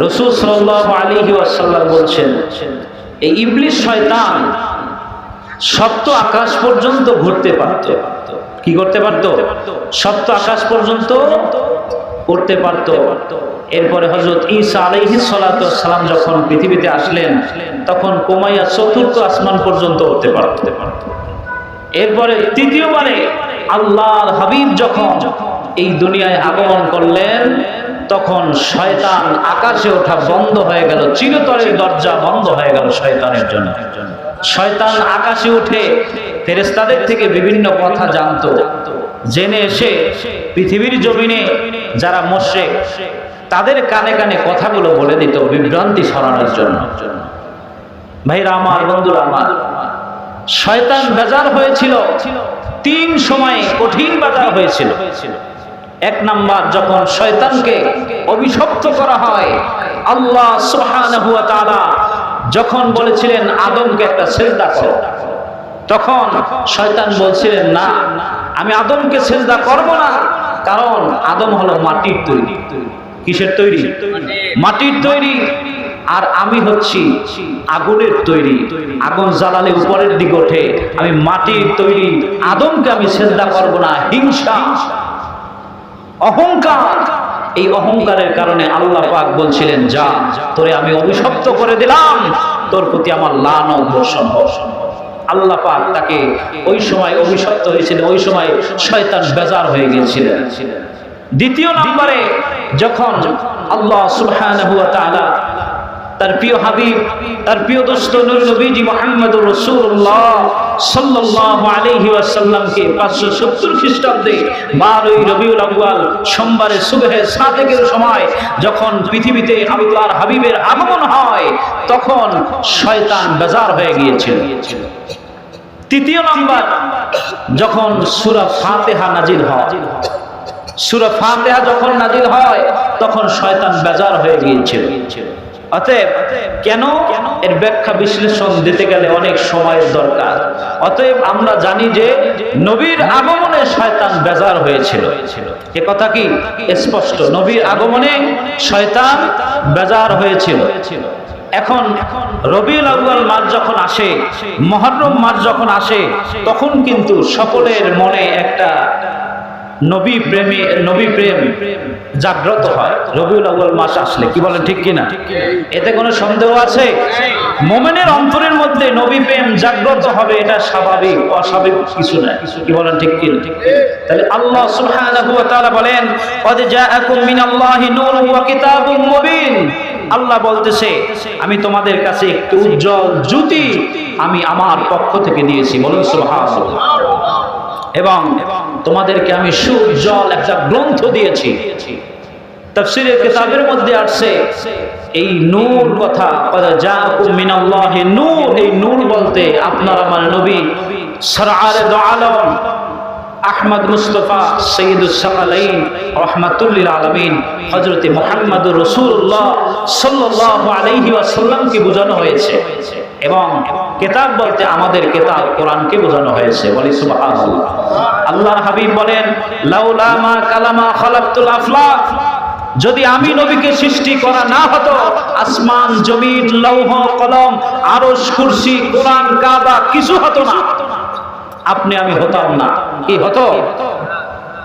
রাসূল সাল্লাল্লাহু আলাইহি ওয়াসাল্লাম বলছেন, এই ইবলিস শয়তান সপ্ত আকাশ পর্যন্ত ঘুরতে পারত। কি করতে পারত? সপ্ত আকাশ পর্যন্ত উঠতে পারত। এরপরে হযরত ঈসা আলাইহিস সালাতু ওয়াস সালাম যখন পৃথিবীতে আসলেন, তখন কমাইয়া চতুর্থ আসমান পর্যন্ত উঠতে পারত। এরপরে তৃতীয়বারে আল্লাহর হাবিব যখন এই দুনিয়ায় আগমন করলেন, তখন শয়তান আকাশে ওঠা বন্ধ হয়ে গেল, চিরতরের দরজা বন্ধ হয়ে গেল শয়তানের জন্য। শয়তান আকাশে উঠে ফেরেশতাদের থেকে বিভিন্ন কথা জানতো, জেনে এসে পৃথিবীর জমিনে যারা মুশরিক তাদের কানে কানে কথাগুলো বলে দিত বিভ্রান্তি ছড়ানোর জন্য। ভাইরা আমার, বন্ধুরা আমার, শয়তান বেজার হয়েছিল। তিন সময়ে কঠিন বাজার হয়েছিল। এক নাম্বার, যখন শয়তানকে অভিশপ্ত করা হয়, আল্লাহ সুবহানাহু ওয়া তাআলা যখন বলেছিলেন আদমকে একটা সিজদা করো, তখন শয়তান বলছিলেন না, আমি আদমকে সিজদা করব না, কারণ আদম হলো মাটির তৈরি। কিসের তৈরি? মাটির তৈরি। আর আমি হচ্ছি আগুনের তৈরি। আগুন জ্বালালে উপরের দিকে ওঠে, আমি মাটির তৈরি, আদমকে আমি সিজদা করব না। হিংসা, অহংকার, এই অহংকারের কারণে আল্লাহ পাক বলছিলেন, যা, তোরে আমি অভিশপ্ত করে দিলাম, তোর প্রতি আমার লানত বর্ষণ হোক। আল্লাহ পাক তাকে ওই সময় অভিশপ্ত হয়েছিল, ওই সময় শয়তান বেজার হয়ে গিয়েছিলেন। দ্বিতীয় নম্বরে, যখন আল্লাহ সুবহানাহু ওয়া তাআলা তার প্রিয় হাবিব, তার প্রিয় দোস্ত নূর নবীজি মুহাম্মদুর রাসূলুল্লাহ সাল্লাল্লাহু আলাইহি ওয়াসাল্লামকে 570 খ্রিস্টাব্দে 12ই রবিউল আউয়াল সোমবারে সুবহে সাদেকের সময় যখন পৃথিবীতে আল্লাহর হাবিবের আগমন হয়, তখন শয়তান বেজার হয়ে গিয়েছিল। তৃতীয় নাম্বার, যখন সূরা ফাতিহা নাজিল হয়, সূরা ফাতিহা যখন নাজিল হয়, তখন শয়তান বেজার হয়ে গিয়েছিল। অতএব কেন, এর ব্যাখ্যা বিশ্লেষণ দিতে গেলে অনেক সময়ের দরকার। অতএব আমরা জানি যে নবীর আগমনে শয়তান বেজার হয়েছিল। এ কথা কি স্পষ্ট? নবীর আগমনে শয়তান বেজার হয়েছিল। এখন রবিউল আউয়াল মাস যখন আসে, মুহররম মাস যখন আসে, তখন কিন্তু সকলের মনে একটা নবী প্রেম জাগ্রত হয়। রবিউল আউয়াল মাস আসলে, কি বলেন ঠিক কিনা? এতে কোনো সন্দেহ আছে? মুমিনের অন্তরের মধ্যে নবী প্রেম জাগ্রত হবে, এটা স্বাভাবিক, অস্বাভাবিক কিছু না। কি বলেন ঠিক কিনা? তাহলে আল্লাহ সুবহানাহু ওয়া তাআলা বলেন, ক্বাদ জাআকুম মিনাল্লাহি নূরুন ওয়া কিতাবুম মুবিন। আল্লাহ বলতেছে, আমি তোমাদের কাছে একটি উজ্জ্বল জ্যোতি আমি আমার পক্ষ থেকে দিয়েছি। বলুন সুবহানাল্লাহ। এবং তোমাদেরকে আমি সুউজ্জ্বল একটা গ্রন্থ দিয়েছি। তাফসীরের কিতাবের মধ্যে আসছে এই নূর কথা, ক্বাদ জাআকুম মিনাল্লাহি নূর। এই নূর বলতে আপনার আমার নবী সরআরে দু আলম আহমদ মুস্তাফা সৈয়দুস সাকালাইন রাহমাতুল লিল আলামিন হযরত মুহাম্মদুর রাসূলুল্লাহ সাল্লাল্লাহু আলাইহি ওয়াসাল্লামকে বোঝানো হয়েছে। এবং কিতাব বলতে আমাদের কিতাব কোরআনকে বোঝানো হয়েছে। বলি সুবহানাল্লাহ। আল্লাহর হাবিব বলেন, লাউলা মা কালামা খালাকতুল আফলাক, যদি আমি নবীকে সৃষ্টি করা না হতো, আসমান জমিন লৌহ কলম আরশ কুরসি কোরআন কাবা কিছু হতো না, আপনি আমি হতাম না। কি হতো?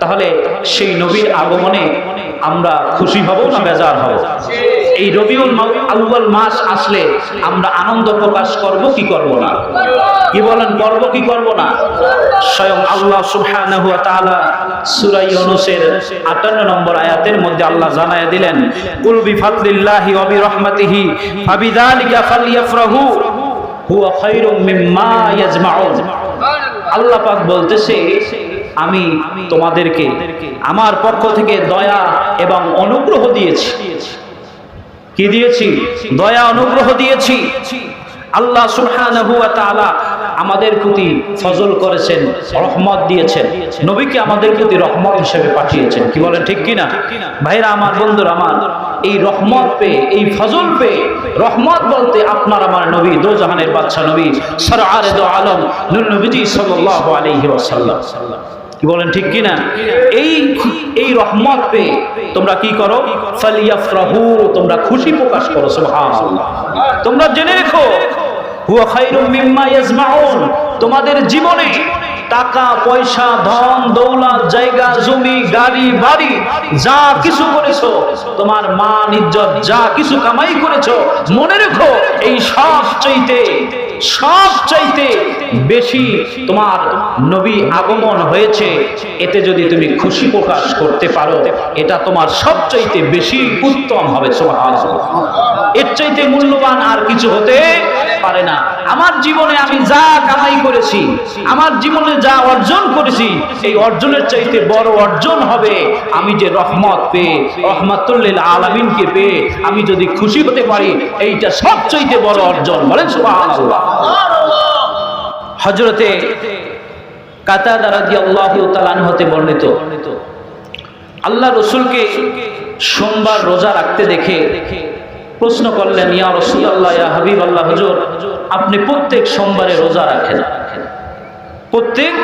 তাহলে সেই নবীর আগমনে আমরা খুশি হব না বেজার হব? এই রবিউল আউয়াল মাস আসলে আমরা আনন্দ প্রকাশ করব কি করব না? কি বলেন, করব কি করব না? স্বয়ং আল্লাহ সুবহানাহু ওয়া তাআলা সূরা ইউনূসের 58 নম্বর আয়াতের মধ্যে আল্লাহ জানায়া দিলেন, কুল বিফাদলিল্লাহি ওয়া বিরহমাতিহি ফাবিযালিকা ফালইফরাহু হুয়া খায়রুম মিম্মা ইয়াজমাউন। আল্লাহ পাক বলতেছে, আমি তোমাদেরকে আমার পক্ষ থেকে দয়া এবং অনুগ্রহ দিয়েছি। কি দিয়েছি? দয়া অনুগ্রহ দিয়েছি। আল্লাহ সুবহানাহু ওয়া তাআলা আমাদের প্রতি ফজল করেছেন, রহমত দিয়েছেন, নবীকে আমাদের প্রতি রহমত হিসেবে পাঠিয়েছেন। কি বলেন ঠিক কিনা? ভাইরা আমার, বন্ধুরা আমার, এই রহমত পেয়ে, এই ফজল পেয়ে, রহমত বলতে আপনার আমার নবী, দোজাহানের বাদশা নবী সরআরে দু আলম নূর নবীজি সাল্লাল্লাহু আলাইহি ওয়াসাল্লাম, কি বলেন ঠিক কিনা? এই রহমত পেয়ে তোমরা কি করো? ফালিয়াফরাহু, তোমরা খুশি প্রকাশ করো। সুবহানাল্লাহ। তোমরা জেনে রেখো হুয়া খায়রুম মিম্মা ইয়াজমাউন, তোমাদের জীবনে টাকা পয়সা ধন দৌলত জায়গা জমি গাড়ি বাড়ি যা কিছু করেছো, তোমার মান ইজ্জত যা কিছু কামাই করেছো, মনে রেখো এই সবচাইতে বেশি তোমার নবী আগমন হয়েছে। এতে যদি তুমি খুশি প্রকাশ করতে পারো, এটা তোমার সবচাইতে বেশি উত্তম হবে। সুবহানাল্লাহ। এর চাইতে মূল্যবান আর কিছু হতে পারে না। আমার জীবনে আমি যা কামাই করেছি, আমার জীবনে যা অর্জন করেছি, এই অর্জনের চাইতে বড় অর্জন হবে আমি যে রহমত পেয়ে, রহমাতুল লিল আলামিনকে পেয়ে আমি যদি খুশি হতে পারি, এইটা সবচাইতে বড় অর্জন। বলেন সুবহানাল্লাহ। হযরতে কাতাদা রাদিয়াল্লাহু তাআলা আনহু হতে বর্ণিত, আল্লাহ রাসূলকে সোমবার রোজা রাখতে দেখে প্রশ্ন করলেন, ইয়া রাসূলুল্লাহ, ইয়া হাবিবাল্লাহ, হুজুর আপনি প্রত্যেক সোমবারে রোজা রাখেন, প্রত্যেক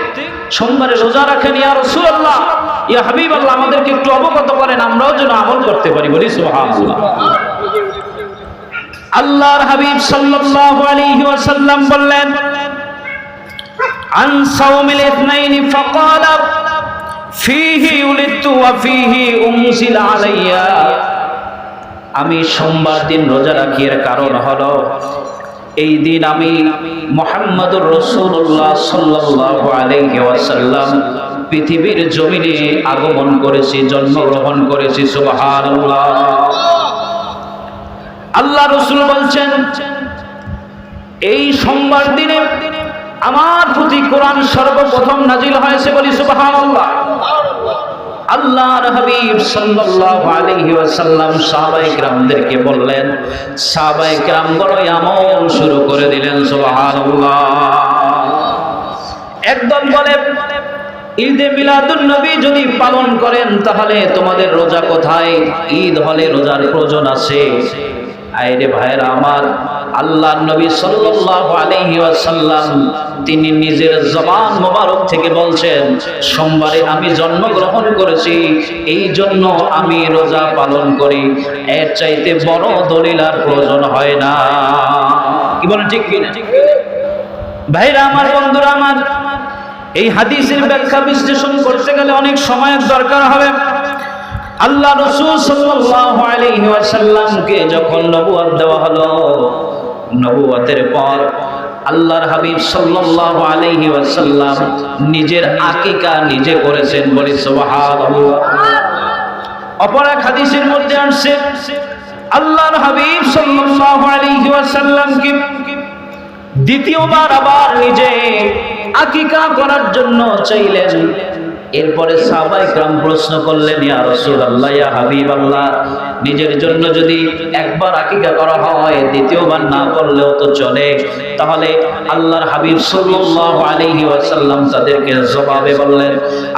সোমবারে রোজা রাখেন, ইয়া রাসূলুল্লাহ, ইয়া হাবিবাল্লাহ, আমাদেরকে একটু অবগত করেন, আমরাও যেন আমল করতে পারি। বলি সুবহানাল্লাহ। আল্লাহর হাবিব সাল্লাল্লাহু আলাইহি ওয়াসাল্লাম বললেন, আন সাওমিল ইথনাইনি ফাকালা ফীহি উলিদতু ওয়া ফীহি উনজিলা আলাইয়া, আমি সোমবার দিন রোজা রাখি এর কারণ হলো এই দিন আমি মুহাম্মদুর রাসূলুল্লাহ সাল্লাল্লাহু আলাইহি ওয়াসাল্লাম পৃথিবীর জমিনে আগমন করেছি, জন্মগ্রহণ করেছি। সুবহানাল্লাহ। আল্লাহ রাসূল বলছেন, এই সোমবার দিনে আমার প্রতি কোরআন সর্বপ্রথম নাজিল হয়েছে। বলি সুবহানাল্লাহ। আল্লাহর হাবিব সাল্লাল্লাহু আলাইহি ওয়াসাল্লাম সাহাবায়ে কিরামদেরকে বললেন, সাহাবায়ে কিরামগণ আমল শুরু করে দিলেন। সুবহানাল্লাহ। একদল বলে, ঈদে মিলাদুন নবী যদি পালন করেন তাহলে তোমাদের রোজা কোথায়? ঈদ হলে রোজার প্রয়োজন আছে। আইরে ভাইরা আমার, আল্লাহর নবী সাল্লাল্লাহু আলাইহি ওয়াসাল্লাম তিনি নিজের জবান মোবারক থেকে বলছেন, সোমবারে আমি জন্মগ্রহণ করেছি, এই জন্য আমি রোজা পালন করি। এর চাইতে বড় দলিল আর প্রয়োজন হয় না। কি বলেন ঠিক কিনা? ভাইরা আমার, বন্ধুরা আমার, এই হাদিসের ব্যাখ্যা বিশ্লেষণ করতে গেলে অনেক সময়ের দরকার হবে। আল্লাহ রাসূল সাল্লাল্লাহু আলাইহি ওয়াসাল্লামকে যখন নবুয়ত দেওয়া হলো, নবুয়তের পর আল্লাহর হাবিব সাল্লাল্লাহু আলাইহি ওয়াসাল্লাম নিজের আকিকা নিজে করেছেন। বলি সুবহানাল্লাহ। অপর এক হাদিসের মধ্যে আসছে, আল্লাহর হাবিব সাল্লাল্লাহু আলাইহি ওয়াসাল্লামকে দ্বিতীয়বার আবার নিজে আকিকা করার জন্য চাইলেন। এরপরে সাহাবায়ে কেরাম প্রশ্ন করলেন, ইয়া রাসূলুল্লাহ, ইয়া হাবিবাল্লাহ, নিজের জন্য যদি একবার আকিকা করা হয়, দ্বিতীয়বার না করলেও তো চলে। তাহলে আল্লাহর হাবিব সাল্লাল্লাহু আলাইহি ওয়াসাল্লাম তাদেরকে জবাবে বললেন,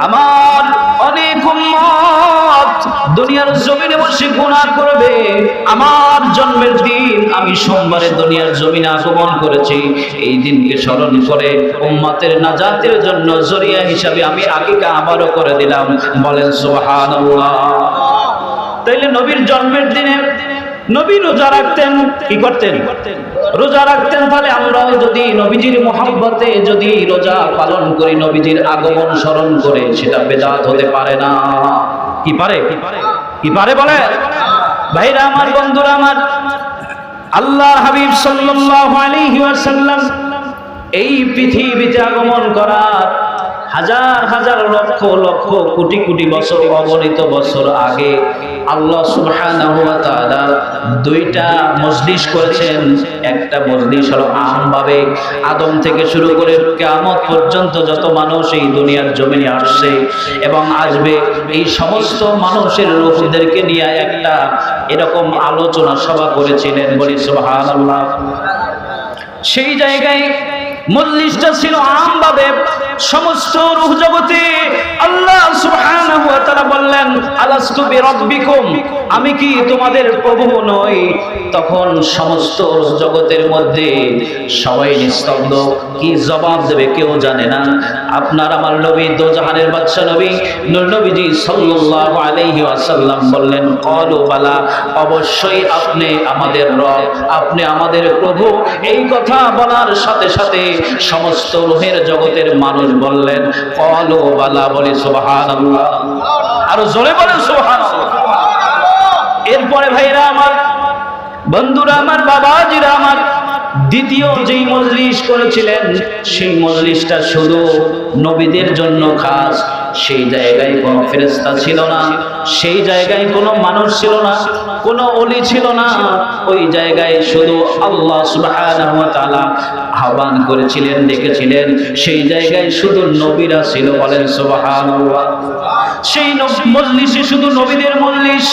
আমার অনেক উম্মত দুনিয়ার জমিনে বসে গুনাহ করবে, আমার জন্মের দিন আমি সোমবারে দুনিয়ার জমিনে আগমন করেছি, এই দিনকে স্মরণ করে উম্মতের নাজাতের জন্য জরিয়া হিসাবে আমি আকিকা আবারও করে দিলাম। বলেন সুবহানাল্লাহ। তাইলে নবীর জন্মের দিনে নবী রোজা রাখতেন। কি করতেন? রোজা রাখতেন। তাহলে আমরাও যদি নবীজির মহব্বতে যদি রোজা পালন করি, নবীজির আগমন স্মরণ করে, সেটা বেদাত হতে পারে না। কি পারে? কি পারে বলে? ভাইরা আমার, বন্ধুরা আমার, আল্লাহর হাবিব সাল্লাল্লাহু আলাইহি ওয়াসাল্লাম এই পৃথিবীতে আগমন করার হাজার হাজার লক্ষ লক্ষ কোটি কোটি বছর, অগণিত বছর আগে আল্লাহ সুবহানাহু ওয়া তাআলা দুইটা মজলিস করেছেন। একটা মজলিস হলো আমভাবে আদম থেকে শুরু করে কিয়ামত পর্যন্ত যত মানুষ এই দুনিয়ার জমিনে আসছে এবং আসবে, এই সমস্ত মানুষের রূহদেরকে নিয়ে একটা এরকম আলোচনা সভা করেছিলেন। বলি সুবহানাল্লাহ। সেই জায়গায় মজলিসটা ছিল আমভাবে সমস্ত রূহ জগতে। আল্লাহ সুবহানাহু ওয়া তাআলা বললেন, আলাস্তু বিরাব্বিকুম, আমি কি তোমাদের প্রভু নই? তখন সমস্ত জগতের মধ্যে সবাই নিস্তব্ধ, কি জবাব দেবে কেউ জানে না। আপনার আমার নবী, দোজাহানের বাদশা নবী নূর নবীজি সাল্লাল্লাহু আলাইহি ওয়াসাল্লাম বললেন, ক্বালু বালা, অবশ্যই আপনি আমাদের রব, আপনি আমাদের প্রভু। এই কথা বলার সাথে সাথে সমস্ত রূহের জগতের মানুষ বললেন, ক্বালু বালা, বলে সুবহানাল্লাহ। আর জোরে বলেন সুবহানাল্লাহ। এরপরে ভাইরা আমার, বন্ধুরা আমার, বাবাজিরা আমার, দ্বিতীয় যেই মজলিস করেছিলেন সেই মজলিসটা শুধু নবীদের জন্য খাস। সেই জায়গায় কোনো ফেরেশতা ছিল না, সেই জায়গায় কোনো মানুষ ছিল না, কোনো ওলি ছিল না। ওই জায়গায় শুধু আল্লাহ সুবহানাহু ওয়া তাআলা আহ্বান করেছিলেন, ডেকেছিলেন। সেই জায়গায় শুধু নবীরা ছিল, বলেন সুবহানাল্লাহ। সেই মজলিসে শুধু নবীদের মজলিস।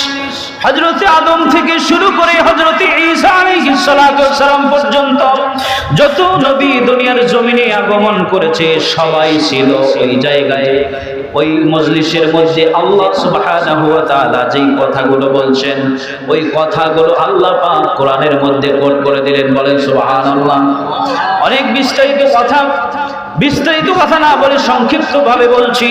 হযরত আদম থেকে শুরু করে হযরত ঈসা আলাইহিস সালাতু ওয়াস সালাম পর্যন্ত যত নবী দুনিয়ার জমিনে আগমন করেছে সবাই ছিল ওই জায়গায়। ওই মজলিসের মধ্যে আল্লাহ সুবহানাহু ওয়া তাআলা যেই কথাগুলো বলছেন, ওই কথাগুলো আল্লাহ পাক কোরআনের মধ্যে কোট করে দিলেন, বলেন সুবহানাল্লাহ। অনেক বিস্তারিত কথা না বলে সংক্ষিপ্ত ভাবে বলছি।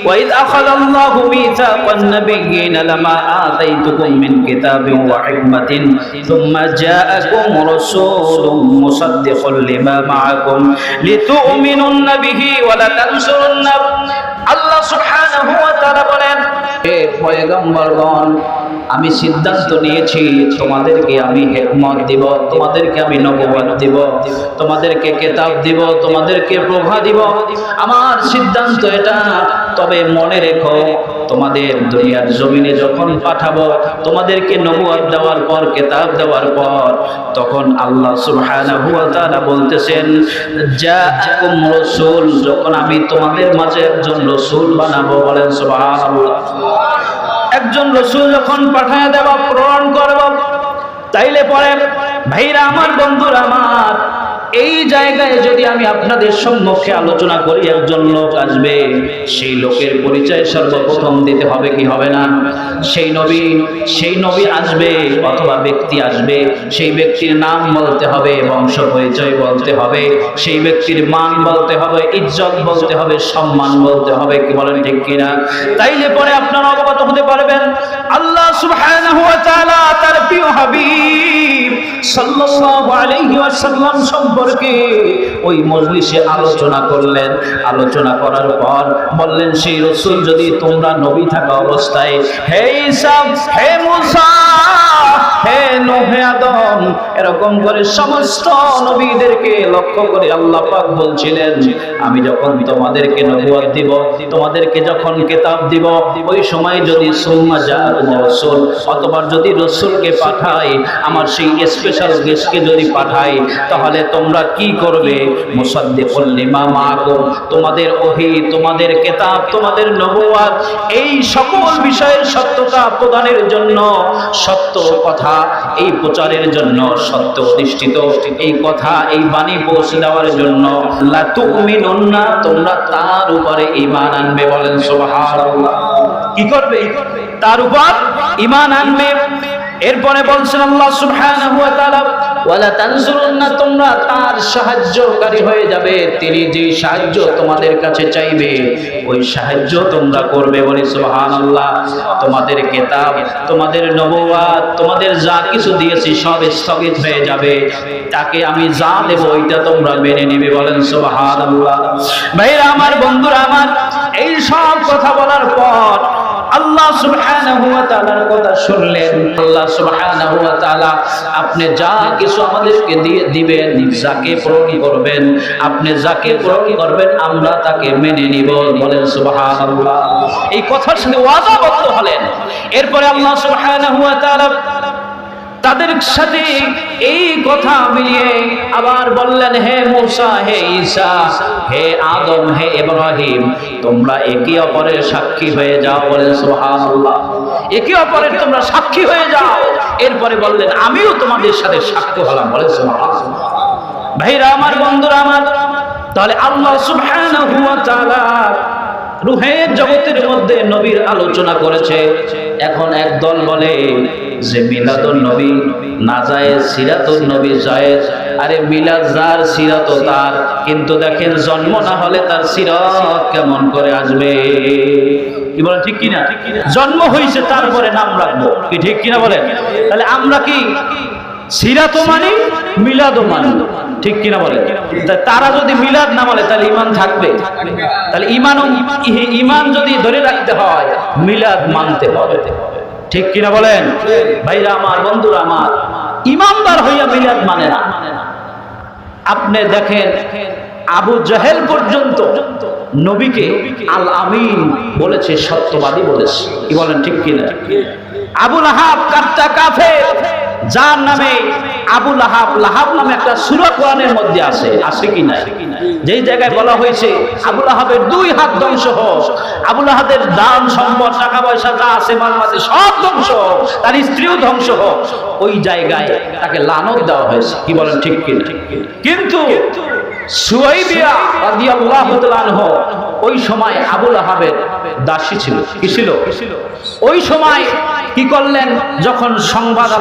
ওয়াইদ আখাযাল্লাহু মিসাকান নাবিয়্যিনা লামা আতাইতুকুম মিন কিতাবিন ওয়া হিকমাতিন সুম্মা জাআকুম রাসূলুম মুসাদ্দিকুল লিমা মাআকুম লিতু'মিনুন্না বিহি ওয়া লাতানসুরুন্না। আল্লাহ সুবহানাহু ওয়া তাআলা বলেন, হে পয়গম্বরগণ, আমি সিদ্ধান্ত নিয়েছি তোমাদেরকে আমি হিকমত দিব, তোমাদেরকে আমি নবুয়ত দিব, তোমাদেরকে কিতাব দিব, তোমাদেরকে প্রভা দিব। আমার সিদ্ধান্ত এটা। তবে মনে রেখো, তোমাদের দুনিয়ার জমিনে যখন পাঠাবো, তোমাদেরকে নবুয়ত দেওয়ার পর, কিতাব দেওয়ার পর, তখন আল্লাহ সুবহানাহু ওয়া তাআলা বলতেছেন, জাআকুম রাসূল, যখন আমি তোমাদের মাঝে একজন রাসূল বানাবো, বলেন সুবহানাল্লাহ। একজন রাসূল যখন পাঠায় দেব, প্রেরণ করব, তাইলে পরে ভাইরা আমার, বন্ধুরা আমার, এই জায়গায় যদি আমি আপনাদের সম্মুখে আলোচনা করি, একজন লোক আসবে, সেই লোকের পরিচয় সর্বপ্রথম দিতে হবে, কি হবে না? সেই নবী আসবে অথবা ব্যক্তি আসবে, সেই ব্যক্তির নাম বলতে হবে, বংশ পরিচয় বলতে হবে, সেই ব্যক্তির মান বলতে হবে, ইজ্জত বলতে হবে, সম্মান বলতে হবে, কি বলেন ঠিক কিনা? তাইলে পরে আপনারা অবগত হতে পারবেন আল্লাহ সুবহানাহু ওয়া তাআলা তার প্রিয় হাবিব সাল্লাল্লাহু আলাইহি ওয়াসাল্লাম সম্পর্কে ওই মজলিসে আলোচনা করলেন। আলোচনা করার পর বললেন, সেই রাসূল যদি তোমরা নবী থাকা অবস্থায়, হে ঈসা, হে মুসা, হে নূহ, হে আদম, এরকম করে সমস্ত নবীদেরকে লক্ষ্য করে আল্লাহ পাক বলছিলেন, আমি যখন তোমাদেরকে নবুয়ত দিব, তোমাদেরকে যখন কিতাব দিব, ওই সময় যদি সুম্মা জাআকুম রাসূল, অথবা যদি রাসূলকে পাঠাই, আমার সেই স্পেশাল গেস্টকে যদি পাঠাই, তাহলে তোমরা কি করবে? মুসাদ্দিকুল লিমা মাআকুম, তোমাদের ওহী, তোমাদের কিতাব, তোমাদের নবুয়ত, এই সকল বিষয়ের সত্যতা প্রদানের জন্য, সত্য কথা এই প্রচারের জন্য, সত্য অধিষ্ঠিত এই কথা, এই বাণী পৌঁছে দেওয়ার জন্য, লা তুমিনুন্না, তোমরা তার উপরে ঈমান আনবে, বলেন সুবহানাল্লাহ। কি করবে? তার উপর ঈমান আনবে। এরপরে বলছেন আল্লাহ সুবহানাহু ওয়া তাআলা, ওয়ালা তানসুরুন্না, তোমরা তার সাহায্যকারী হয়ে যাবে। তিনি যে সাহায্য তোমাদের কাছে চাইবে, ওই সাহায্য তোমরা করবে, বলে সুবহানাল্লাহ। তোমাদের কিতাব, তোমাদের নবুয়ত, তোমাদের যা কিছু দিয়েছি সব স্থগিত হয়ে যাবে। তাকে আমি যা দেব ওইটা তোমরা মেনে নিবে, বলেন সুবহানাল্লাহ। ভাইরা আমার, বন্ধুরা আমার, এই সব কথা বলার পর আল্লাহ সুবহানাহু ওয়া তাআলার কথা শুনলেন। আল্লাহ সুবহানাহু ওয়া তাআলা, আপনি যা কিছু আমাদেরকে দিয়ে দিবেন, যাকে পূরণ করবেন, আপনি যাকে পূরণ করবেন, আমরা তাকে মেনে নিব, বলেন সুবহানাল্লাহ। এই কথার সাথে ওয়াদাবদ্ধ হলেন। এরপরে আল্লাহ সুবহানাহু ওয়া তাআলা তাদের সাথে এই কথা মিলিয়ে আবার বললেন, হে মূসা, হে ঈসা, হে আদম, হে ইব্রাহিম, তোমরা একে অপরের সাক্ষী হয়ে যাও, বলেন সুবহানাল্লাহ। একে অপরের তোমরা সাক্ষী হয়ে যাও। এরপরে বললেন, আমিও তোমাদের সাথে সাক্ষ্য হলাম, বলেন সুবহানাল্লাহ। ভাইরা আমার, বন্ধুরা আমার, তাহলে আল্লাহ সুবহানাহু ওয়া তাআলা রূহের জগতের মধ্যে নবীর আলোচনা করেছে। এখন একদল বলে যে মিলাদুন নবী না জায়েজ, সিরাতুন নবী জায়েজ। আরে মিলাদ যার, সিরাত তার, কিন্তু দেখেন জন্ম না হলে তার সিরাত কেমন করে আসবে? কি বলেন, ঠিক কিনা? জন্ম হইছে তারপরে নাম রাখবো, কি ঠিক কিনা বলেন? তাহলে আমরা কি সিরাতও মানি, মিলাদও মানি, ঠিক কিনা বলেন? তারা যদি মিলাদ না মানে তাহলে ঈমান থাকবে? তাহলে ঈমান যদি ধরে রাখতে হয় মিলাদ মানতে হবে, ঠিক কিনা বলেন? ভাইরা আমার, বন্ধুরা আমার, ঈমানদার হইয়া মিলাদ মানে না। আপনি দেখেন আবু জাহেল পর্যন্ত নবীকে আল আমিন বলেছে, সত্যবাদী বলেছে, কি বলেন, ঠিক কিনা? আবু লাহাব কাফটা কাফের, যার নামে আবু লাহাব, লাহাব নামে একটা সূরা কোরআনের মধ্যে আছে কি নাই? যেই জায়গায় বলা হয়েছে আবু লাহাবের 2 হাত ধ্বংস হোক, আবু লাহাবের দান সম্পদ টাকা পয়সা যা আছে মালমাতে সব ধ্বংস হোক, তার স্ত্রীও ধ্বংস হোক, ওই জায়গায় তাকে লানত দেওয়া হয়েছে, কি বলেন, ঠিক কিনা? কিন্তু সুয়াইবিয়া রাদিয়াল্লাহু তাআলা আনহু ওই সময় আবু লাহাবের দাসী ছিল, কি ছিল? ওই সময় কি করলেন, যখন সংবাদ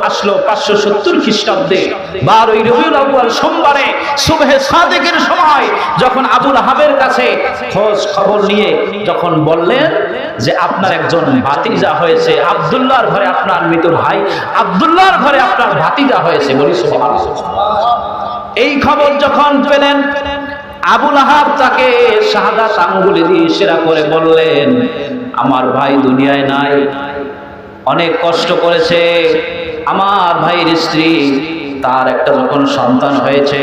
আসলো 570 খ্রিস্টাব্দে 12ই রবিউল আউয়াল সোমবারে সুবহে সাদেকের সময়, যখন আবু লাহাবের কাছে খোঁজ খবর নিয়ে যখন বললেন যে আপনার একজন ভাতিজা হয়েছে, আব্দুল্লাহর ঘরে আপনার মৃত ভাই আব্দুল্লাহর ঘরে আপনার ভাতিজা হয়েছে, বলি সুবহানাল্লাহ। এই খবর যখন পেলেন আবু লাহাব তাকে শাহাদাত আঙ্গুলে দিয়ে ইশারা করে বললেন, আমার ভাই দুনিয়ায় নাই, অনেক কষ্ট করেছে, আমার ভাইয়ের স্ত্রী তার একটা যখন সন্তান হয়েছে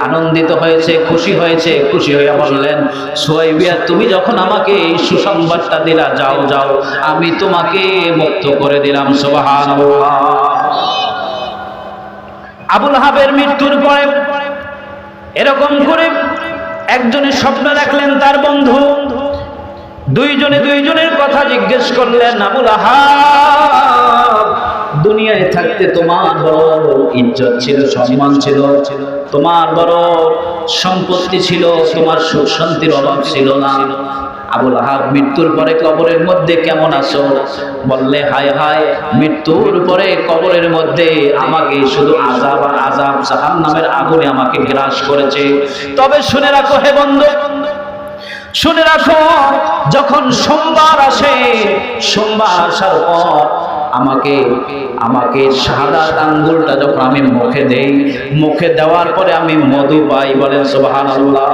আনন্দিত হয়েছে, খুশি হয়েছে, খুশি হইয়া বললেন, সুয়াইবিয়া তুমি যখন আমাকে এই সুসংবাদটা দিলা, যাও যাও আমি তোমাকে মুক্ত করে দিলাম, সুবহানাল্লাহ। আবু লাহাবের মৃত্যুর পরে এরকম করে একজনের স্বপ্ন দেখলেন তার বন্ধু, দুইজনের কথা জিজ্ঞেস করলেন, আবু লাহাব দুনিয়ায় থাকতে তোমার বড় ইজ্জত ছিল, সম্মান ছিল, তোমার বড় সম্পত্তি ছিল, তোমার সুখ শান্তির অভাব ছিল না, আবু লাহাব মৃত্যুর পরে কবরের মধ্যে কেমন আছো? বললে, হায় হায়, মৃত্যুর পরে কবরের মধ্যে আমাকে শুধু আযাব আর আযাব, জাহান্নামের আগুনে আমাকে গ্রাস করেছে। তবে শুনে রাখো হে বন্ধু, শুনে রাখো, যখন সোমবার আসে, সোমবার আসার পর আমাকে শাহাদাত আঙ্গুলটা যখন আমি মুখে দেই, মুখে দেওয়ার পরে আমি মধু পাই, বলেন সুবহানাল্লাহ,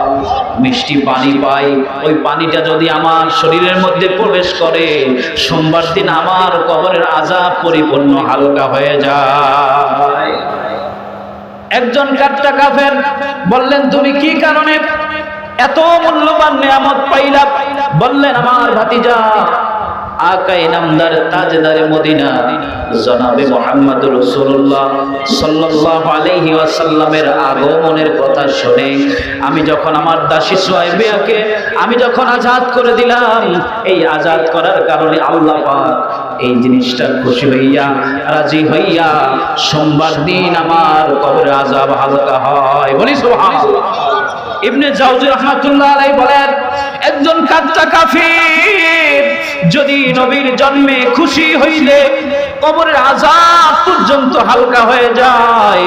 মিষ্টি পানি পাই, ওই পানিটা যদি আমার শরীরের মধ্যে প্রবেশ করে, সোমবার দিন আমার কবরের আযাব পরিপূর্ণ হালকা হয়ে যায়। একজন কাফটা কাফের বললেন, তুমি কি কারণে এত মূল্যবান নিয়ামত পাইলা? বললেন, আমার ভাতিজা আকায়ে নামদার তাজদারে মদিনা জনাবে মুহাম্মদুর রাসূলুল্লাহ সাল্লাল্লাহু আলাইহি ওয়াসাল্লামের আগমনের কথা শুনে আমি যখন আমার দাসী সুয়াইবিয়াকে আমি যখন আজাদ করে দিলাম, এই আজাদ করার কারণে আল্লাহ পাক এই জিনিসটা খুশি হইয়া, রাজি হইয়া সোমবার দিন আমার কবরের আযাব হালকা হয়, বলি সুবহানাল্লাহ। ইবনে জাওজি রাহমাতুল্লাহ আলাইহি বলেন, একজন কাফটা কাফির যদি নবীর জন্মে খুশি হইলে কবরের আযাব পর্যন্ত হালকা হয়ে যায়,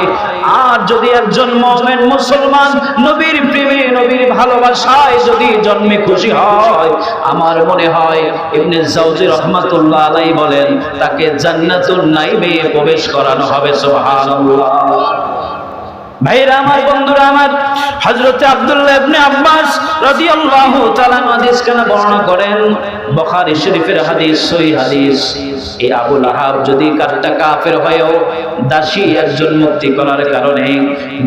আর যদি একজন মুমিন মুসলমান নবীর প্রেমে, নবীর ভালোবাসায় যদি জন্মে খুশি হয়, আমার মনে হয় ইবনে জাওজি রাহমাতুল্লাহ আলাইহি বলেন তাকে জান্নাতুল নাঈমে প্রবেশ করানো হবে, সুবহানাল্লাহ। ভাইরা আমার, বন্ধুরা আমার, হযরত আব্দুল্লাহ ইবনে আব্বাস রাদিয়াল্লাহু তাআলা হাদিস কেন বর্ণনা করেন, বুখারী শরীফের হাদিস, সহিহ হাদিস। এই আবু লাহাব যদি কাফটা কাফের হয়েও দাসী একজন মুক্তি করার কারণে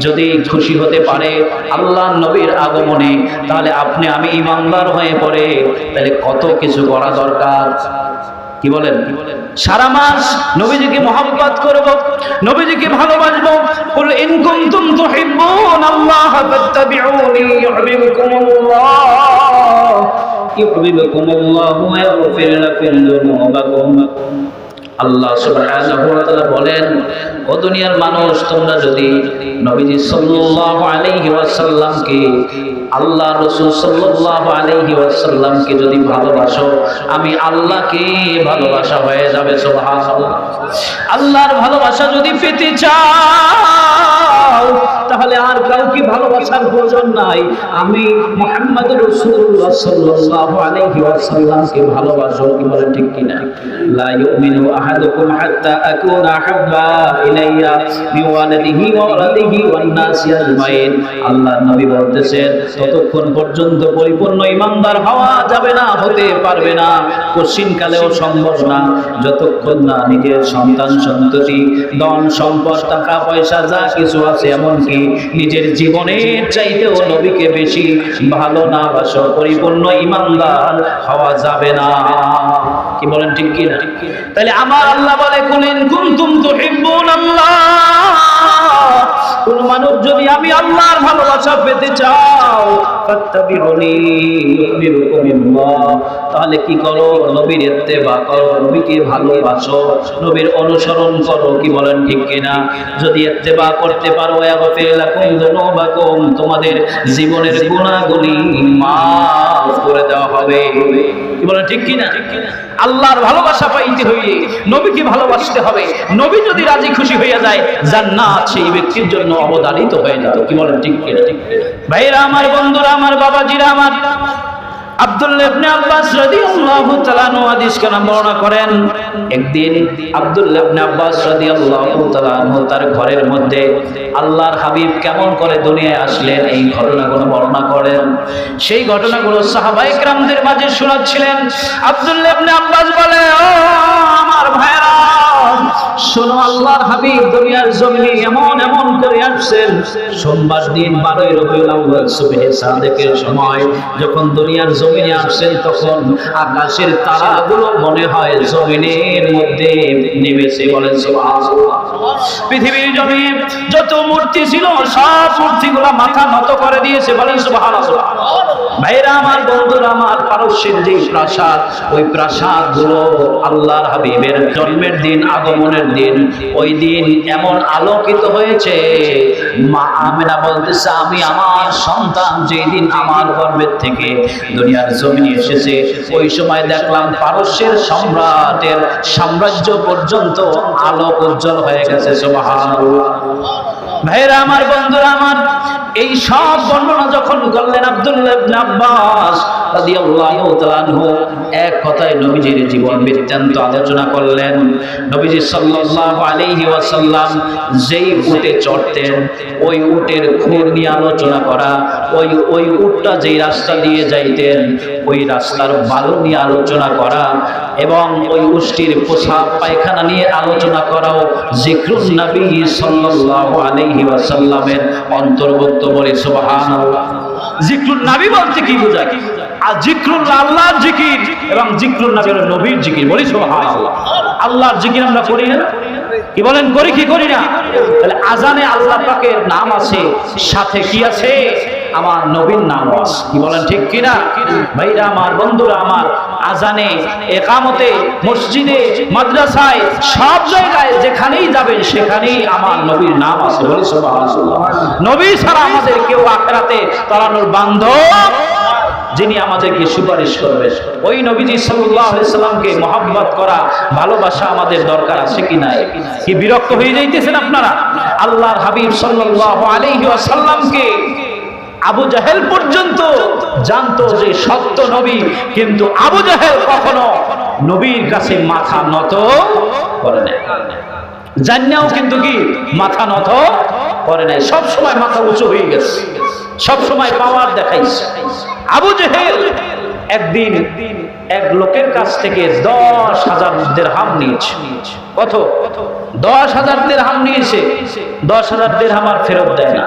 যদি খুশি হতে পারে আল্লাহর নবীর আগমনে, তাহলে আপনি আমি ঈমানদার হয়ে পড়ে তাহলে কত কিছু করা দরকার, কি বলেন? সারা মাস নবীজিকে মহব্বত করব, নবীজিকে ভালোবাসবো। কুল ইন কুনতুম তুহিব্বুনাল্লাহ ফাত্তাবিউনি ইউহিব্বুকুমুল্লাহ ওয়া ইয়াগফির লাকুম যুনুবাকুম আল্লাহ সুবহানাহু ওয়া তাআলা বলেন, ও দুনিয়ার মানুষ, তোমরা যদি নবীজি সাল্লাল্লাহু আলাইহি ওয়াসাল্লামকে, আল্লাহ রাসূল সাল্লাল্লাহু আলাইহি ওয়াসাল্লামকে যদি ভালোবাসো, আমি আল্লাহকে ভালোবাসা হয়ে যাবে। সুবহানাল্লাহ। আল্লাহর ভালোবাসা যদি পেতে চাও তাহলে আর কাউকে ভালোবাসার প্রয়োজন নাই। আমি মুহাম্মদ রাসূলুল্লাহ সাল্লাল্লাহু আলাইহি ওয়াসাল্লামকে ভালোবাসো। কি বলেন ঠিক কিনা? লা ইউমিনু আহাদুকুম হাত্তা আকুনা হাব্বা ইলাইয়া মিওয়ালাদিহি ওয়া ওয়ালাদিহি ওয়ান নাসি আজমাইন। আল্লাহর নবী বলতেছেন, ততক্ষণ পর্যন্ত পরিপূর্ণ ঈমানদার হওয়া যাবে না, হতে পারবে না, কোশ্চিনকালেও সম্ভব না, যতক্ষণ না নিজের সন্তান সন্ততি, ধন সম্পদ, টাকা পয়সা যা কিছু আছে, এমনকি নিজের জীবনের চাইতেও নবীকে বেশি ভালো না বাসো, পরিপূর্ণ ঈমানদার হওয়া যাবে না। কি বলেন ঠিক কি না? তাহলে আমার আল্লাহ বলে, কুলিন কুনতুম তুহিব্বুনাল্লাহ, কোন মানুষ যদি আমি আল্লাহর ভালোবাসা পেতে চাও, ফাত্তাবিউনি ইউহিব্বুকুমুল্লাহ, তাহলে কি করো? নবীর ইত্তেবা করো, নবীকে ভালোবাসো, নবীর অনুসরণ করো। কি বলেন ঠিক কিনা? যদি ইত্তেবা করতে পারো, ইয়াগফির লাকুম যুনুবাকুম, তোমাদের জীবনের গুনাহগুলি মাফ করে দেওয়া হবে। কি বলেন ঠিক কিনা? আল্লাহর ভালোবাসা পাইতে হইলে নবীকে ভালোবাসতে হবে। নবী যদি রাজি খুশি হইয়া যায়, জান্নাত সেই ব্যক্তির জন্য অবধারিত হয়ে যাবে। কি বলেন ঠিক কিনা? ভাইরা আমার, বন্ধুরা আমার, বাবাজিরা আমার, আব্দুল্লাহ ইবনে আব্বাস রাদিয়াল্লাহু তাআলা আনহু হাদিস কেন বর্ণনা করেন, একদিন আব্দুল্লাহ ইবনে আব্বাস রাদিয়াল্লাহু তাআলা আনহু তার ঘরের মধ্যে আল্লাহর হাবিব কেমন করে দুনিয়ায় আসলেন এই ঘটনাগুলো বর্ণনা করেন। সেই ঘটনাগুলো সাহাবায়ে কেরামদের মাঝে শোনাচ্ছিলেন। আব্দুল্লাহ ইবনে আব্বাস বলে, ও আমার ভাইরা, শোনো, আল্লাহর হাবিব দুনিয়ার জমিনে এমন এমন করে আসছেন। সোমবার দিন 12 রবিউল আউয়াল সুবহে সাদেকের সময় যখন দুনিয়ার জমিনে আসছেন, তখন আকাশের তারাগুলো মনে হয় জমিনের মধ্যে নেমেছে। বলেন সুবহানাল্লাহ। পৃথিবীর জমিনে যত মূর্তি ছিল সব মূর্তিগুলো মাথা নত করে দিয়েছে। বলেন সুবহানাল্লাহ। ভাইরা আমার, বন্ধুরা আমার, পারস্যের যে প্রাসাদ, ওই প্রাসাদগুলো আল্লাহর হাবিবের জন্মের দিন, আগমনের দিন, ওই দিন এমন আলোকিত হয়েছে। মা আমেনা বলতেছে, আমি আমার সন্তান যেই দিন আমার গর্ভের থেকে দুনিয়ার জমিনে এসেছে, ওই সময় দেখলাম পারস্যের সম্রাটের সাম্রাজ্য পর্যন্ত আলোক উজ্জ্বল হয়ে গেছে। সুবহানাল্লাহ। ভাইরা আমার, বন্ধুরা আমার, এই সব বর্ণনা যখন করলেন আব্দুল্লাহ ইবনে আব্বাস রাদিয়াল্লাহু তাআলা আনহু, এক কথায় নবীজির জীবন বৃত্তান্ত আলোচনা করলেন। নবীজি সাল্লাল্লাহু আলাইহি ওয়াসাল্লাম যেই উটে চড়তেন, ওই উটের খুর নিয়ে আলোচনা করা, ওই উটটা যেই রাস্তা দিয়ে যাইতেন, ওই রাস্তার বালু নিয়ে আলোচনা করা, এবং ওই উষ্টির পোশাক পায়খানা নিয়ে আলোচনা করাও জিক্রুন নবী সাল্লাল্লাহু আলাইহি ওয়াসাল্লামের অন্তর্ভুক্ত। বলে সুবহানাল্লাহ। জিক্রুন নবী বলতে কি বোঝায়? আর জিক্রুল আল্লাহর জিকির এবং জিক্রুন নবীর নবীর জিকির। বলি সুবহানাল্লাহ। আল্লাহর জিকির আমরা করি না? কি বলেন, করি কি করি না? তাহলে আজানে আল্লাহ পাকের নাম আছে, সাথে কি আছে? আমার নবীর নাম আছে। কি বলেন ঠিক কিনা? ভাইরা আমার, বন্ধুরা আমার, আজানে, একামতে, মসজিদে, মাদ্রাসায়, সব জায়গায় যেখানেই যাবেন সেখানেই আমার নবীর নাম আছে। বলি সুবহানাল্লাহ। নবী ছাড়া আমাদের কেউ আখিরাতে তাড়ানোর বান্ধব, যিনি আমাদেরকে সুপারিশ করবেন, ওই নবীজি সাল্লাল্লাহু আলাইহি সাল্লামকে মহব্বত করা, ভালোবাসা আমাদের দরকার আছে কি নাই? কি বিরক্ত হয়ে যাইতেছেন আপনারা? আল্লাহর হাবিব সাল্লাল্লাহু আলাইহি ওয়াসাল্লামকে আবু জাহেল পর্যন্ত জানতো যে সত্য নবী, কিন্তু আবু জাহেল কখনো নবীর কাছে মাথা নত করে নাই। জান্নাও কিন্তু কি মাথা নত করে নাই, সব সময় মাথা উঁচু হয়ে গেছে, সব সময় পাওয়ার দেখাইছে। আবু জাহেল একদিন এক লোকের কাছ থেকে 10,000 দিরহাম নিয়েছে। কত? 10,000 দিরহাম নিয়েছে। 10,000 দিরহাম আর ফেরত দেয় না।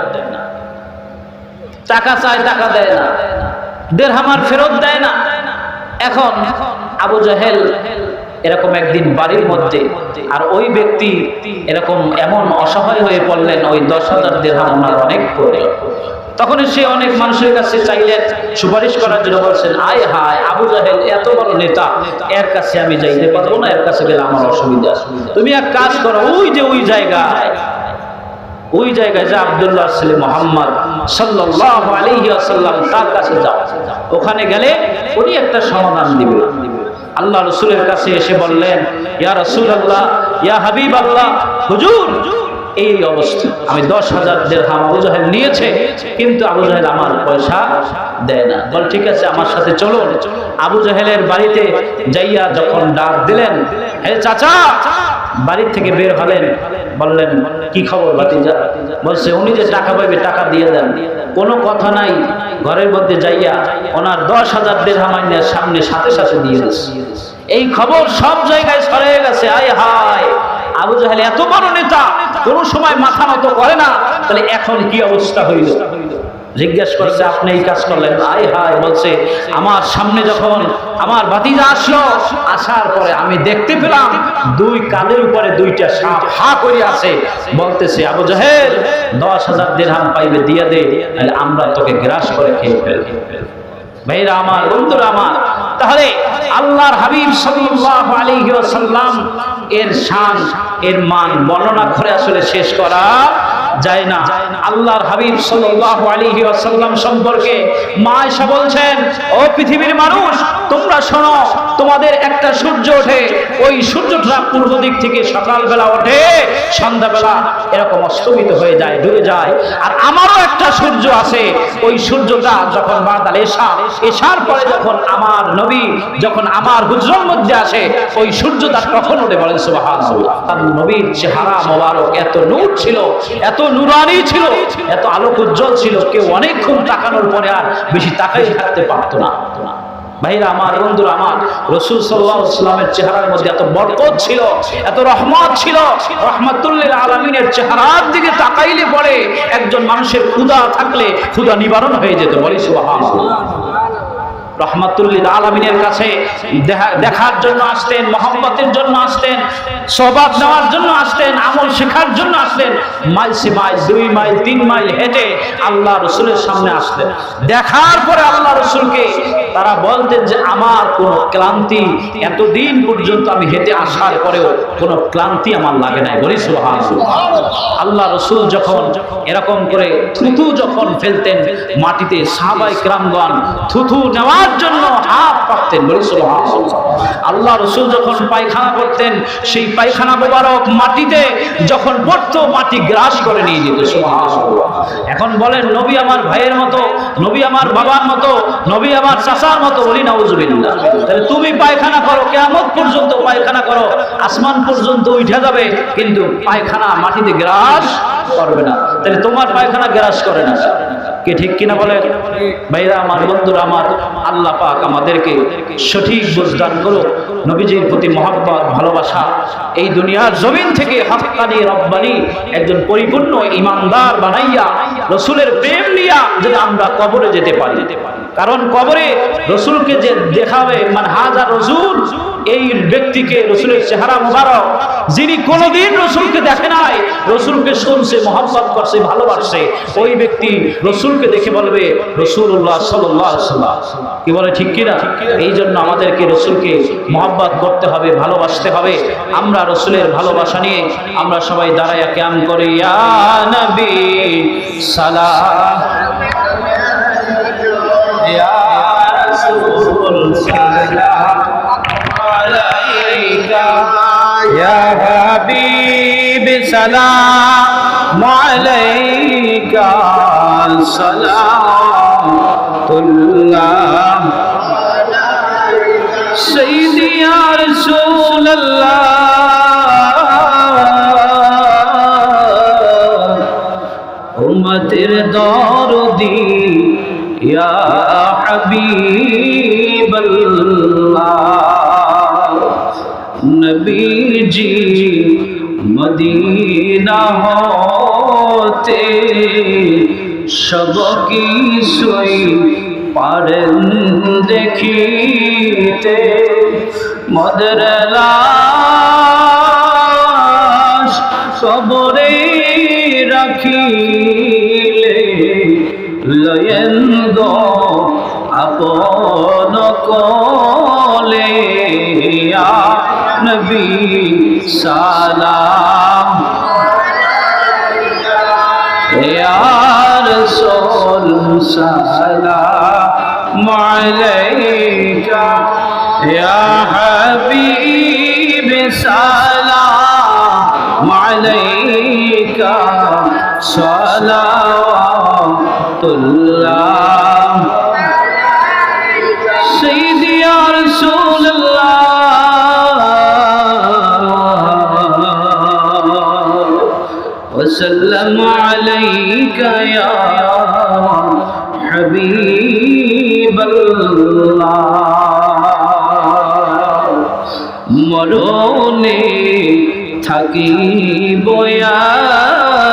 টাকা চায়, টাকা দেয় না। দিরহাম আর ফেরত দেয় না। এখন আবু জাহেল এরকম একদিন বাড়ির মধ্যে, আর ওই ব্যক্তি এরকম এমন অসহায় হয়ে পড়লেন, ওই 10,000 দিরহাম ওনার অনেক প্রয়োজন। তখন সে অনেক মানুষের কাছে চাইলেন, সুপারিশ করার জন্য বলছেন, আয় হায় আবু জাহেল এত বড় নেতা, এর কাছে আমি যাইতে পারবো না, এর কাছে গেলে আমার অসুবিধা। তুমি এক কাজ করো, ওই যে ওই জায়গায় যে আব্দুল্লাহ ছেলে মুহাম্মদ সাল্লাল্লাহু আলাইহি ওয়াসাল্লাম তার কাছে যাও, ওখানে গেলে উনি একটা সমাধান দিবে। আল্লাহ রাসূলের কাছে এসে বললেন, ইয়া রাসূলুল্লাহ, ইয়া হাবিবাল্লাহ, হুজুর এই অবস্থা, আমি 10,000 দিরহাম আবু জাহেল নিয়েছে, কিন্তু আবু জাহেল আমার পয়সা দেয় না। বল ঠিক আছে, আমার সাথে চলুন। আবু জাহেলের বাড়িতে যাইয়া যখন ডাক দিলেন, হে চাচা, বাড়ি থেকে বের হলেন, বললেন কি খবর ভাতিজা? বলছে উনি যে টাকা পাইবে টাকা দিয়ে দেন। কোনো কথা নাই, ঘরের মধ্যে যাইয়া ওনার 10,000 দিরহাম আইনার সামনে সাথে সাথে দিয়ে দিচ্ছে। এই খবর সব জায়গায় ছড়িয়ে গেছে। আয় হায়, আবু জাহেল এত বড় নেতা, কোনো সময় মাথা নত করে না, তাহলে এখন কি অবস্থা হইল? জিজ্ঞেস করছে, আপনি এই কাজ করলেন? আয় হায়, বলছে আমার সামনে যখন আমার ভাতিজা আসলো, আসার পরে আমি দেখতে পেলাম দুই কানের উপরে দুইটা সাপ হা করে আছে, বলতেছে আবু জাহেল 10,000 দিরহাম পাইবে দিয়ে দে, তাহলে আমরা তোকে গ্রাস করে খেয়ে ফেলব। ভাইরা আমার, বন্ধুরা আমার, তাহলে আল্লাহর হাবিব সাল্লাল্লাহু আলাইহি ওয়াসাল্লাম এর শান, এর মান বর্ণনা করে আসলে শেষ করা যায় না। আল্লাহর হাবিব সাল্লাল্লাহু আলাইহি ওয়াসাল্লাম সম্পর্কে মা আয়েশা বলছেন, ও পৃথিবীর মানুষ, তোমরা শোনো, তোমাদের একটা সূর্য ওঠে, ওই সূর্যটা পূর্ব দিক থেকে সকালবেলা ওঠে, সন্ধ্যাবেলা এরকম অস্তমিত হয়ে যায়, ডুবে যায়। আর আমারও একটা সূর্য আছে, ওই সূর্যটা যখন বাদাল এশার পরে যখন আমার নবী যখন আমার হুজরার মধ্যে আসে, ওই সূর্যটা তখন ওঠে। বলেন সুবহানাল্লাহ। তার নবীর চেহারা মোবারক এত নূর ছিল, এত নুরানি ছিল, এত আলোক উজ্জ্বল ছিল, কেউ অনেকক্ষণ তাকানোর পরে আর বেশি তাকাই থাকতে পারতো না। ভাইরা আমার, বন্ধুরা আমার, রাসূল সাল্লাল্লাহু আলাইহি ওয়াসাল্লামের চেহারার মধ্যে এত বরকত ছিল, এত রহমত ছিল, রাহমাতুল লিল আলামিনের চেহারার দিকে তাকাইলে পরে একজন মানুষের ক্ষুধা থাকলে ক্ষুধা নিবারণ হয়ে যেত। বলি সুবহানাল্লাহ। রাহমাতুল লিল আলামিনের কাছে দেখার জন্য আসতেন, মহব্বতের জন্য আসতেন, সোহবত নেওয়ার জন্য আসতেন, আমল শেখার জন্য আসতেন। মাইল সে মাইল, 2 মাইল 3 মাইল হেঁটে আল্লাহ রাসূলের সামনে আসতেন। দেখার পরে আল্লাহ রাসূলকে তারা বলতেন যে আমার কোনো ক্লান্তি, এতদিন পর্যন্ত আমি হেঁটে আসার পরেও কোনো ক্লান্তি আমার লাগে নাই। বলি সুবহানাল্লাহ। আল্লাহ রাসূল যখন এরকম করে থুথু যখন ফেলতেন মাটিতে, সাহাবায়ে কেরামগণ থুথু নেওয়ার জন্য হাত পাততেন। বলি সুবহানাল্লাহ। আল্লাহ রাসূল যখন পায়খানা করতেন, সেই পায়খানা মোবারক মাটিতে যখন পড়তো, মাটি গ্রাস করে নিয়ে যেত। সুবহানাল্লাহ। এখন বলেন, নবী আমার ভাইয়ের মতো, নবী আমার বাবার মতো, নবী আমার চাচার মতো? বলি নাউজুবিল্লাহ। তাহলে তুমি পায়খানা করো, কিয়ামত পর্যন্ত পায়খানা করো, আসমান পর্যন্ত উঠে যাবে, কিন্তু পায়খানা মাটিতে গ্রাস করবে না। তাহলে তোমার পায়খানা গ্রাস করে না, কি ঠিক কিনা বলে? ভাইরা আমার, বন্ধুরা আমার, আল্লাহ পাক আমাদেরকে সঠিক বুঝদান করুক। নবীজির প্রতি মহব্বত, ভালোবাসা এই দুনিয়ার জমিন থেকে হাক্কানি রব্বানি একজন পরিপূর্ণ ইমানদার বানাইয়া রাসূলের প্রেম নিয়া যদি আমরা কবরে যেতে পারি। কারণ কবরে রাসূলকে যে দেখাবে, মান হাজা রাসূল, এই ব্যক্তিকে রাসূলের চেহারা মুবারক, যিনি কোনোদিন রাসূলকে দেখে নাই, রাসূলকে শুনছে, মহব্বত করছে, ভালোবাসে, ওই ব্যক্তি রাসূলকে দেখে বলবে রাসূলুল্লাহ সাল্লাল্লাহু আলাইহি ওয়াসাল্লাম। কি বলে ঠিক কিনা? এই জন্য আমাদেরকে রাসূলকে মহব্বত করতে হবে, ভালোবাসতে হবে। আমরা রাসূলের ভালোবাসা নিয়ে আমরা সবাই দাঁড়ায়া কিয়াম করি, ইয়া নবী সালাম ইয়া রাসূল সালাম আলাইকা ইয়া হাবিব সালাম আলাইকা সালাতুল্লাহ সাইয়্যিদি ইয়া রাসূলুল্লাহ উম্মতের দরদি ইয়া হাবিবাল্লাহ নবীজি মদিনা হতে সব কিছুই পারেন দেখিতে, মদের লাশ কবরে রাখিলে লয়েন গো আপন কোলে ইয়া নবী সালাম ইয়া রাসূল সালাম আলাইকা ইয়া হাবিব সালাম আলাইকা সালাওয়াতুল্লাহ সাইয়্যিদি ইয়া রাসূলুল্লাহ وسلم عليك يا حبيب الله মরণে থাকিব